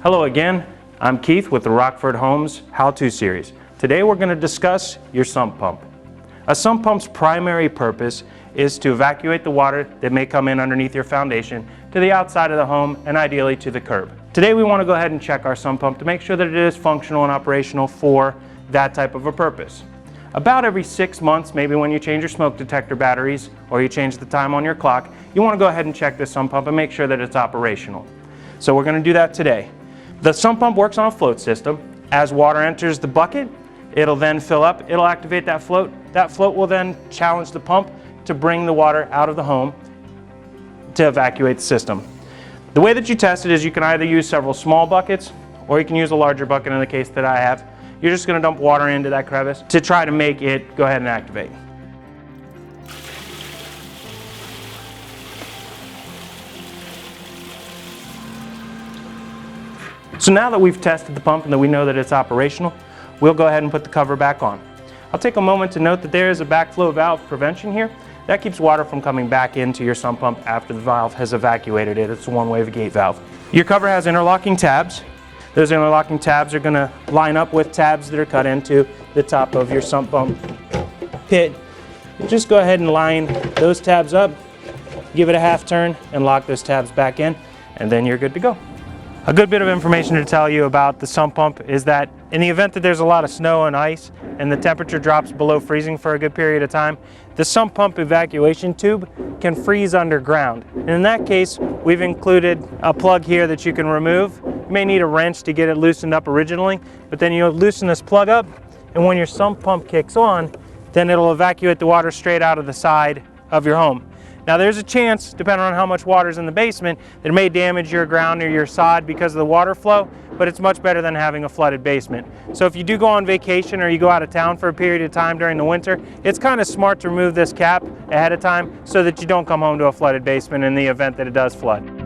Hello again, I'm Keith with the Rockford Homes How-To Series. Today we're going to discuss your sump pump. A sump pump's primary purpose is to evacuate the water that may come in underneath your foundation to the outside of the home and ideally to the curb. Today we want to go ahead and check our sump pump to make sure that it is functional and operational for that type of a purpose. About every 6 months, maybe when you change your smoke detector batteries or you change the time on your clock, you want to go ahead and check this sump pump and make sure that it's operational. So we're going to do that today. The sump pump works on a float system. As water enters the bucket, it'll then fill up, it'll activate that float. That float will then challenge the pump to bring the water out of the home to evacuate the system. The way that you test it is you can either use several small buckets or you can use a larger bucket in the case that I have. You're just going to dump water into that crevice to try to make it go ahead and activate. So now that we've tested the pump and that we know that it's operational, we'll go ahead and put the cover back on. I'll take a moment to note that there is a backflow valve prevention here. That keeps water from coming back into your sump pump after the valve has evacuated it. It's a one-way gate valve. Your cover has interlocking tabs. Those interlocking tabs are going to line up with tabs that are cut into the top of your sump pump pit. Just go ahead and line those tabs up, give it a half turn, and lock those tabs back in, and then you're good to go. A good bit of information to tell you about the sump pump is that in the event that there's a lot of snow and ice and the temperature drops below freezing for a good period of time, the sump pump evacuation tube can freeze underground. And in that case, we've included a plug here that you can remove. You may need a wrench to get it loosened up originally, but then you'll loosen this plug up, and when your sump pump kicks on, then it'll evacuate the water straight out of the side of your home. Now there's a chance, depending on how much water is in the basement, that it may damage your ground or your sod because of the water flow, but it's much better than having a flooded basement. So if you do go on vacation or you go out of town for a period of time during the winter, it's kind of smart to remove this cap ahead of time so that you don't come home to a flooded basement in the event that it does flood.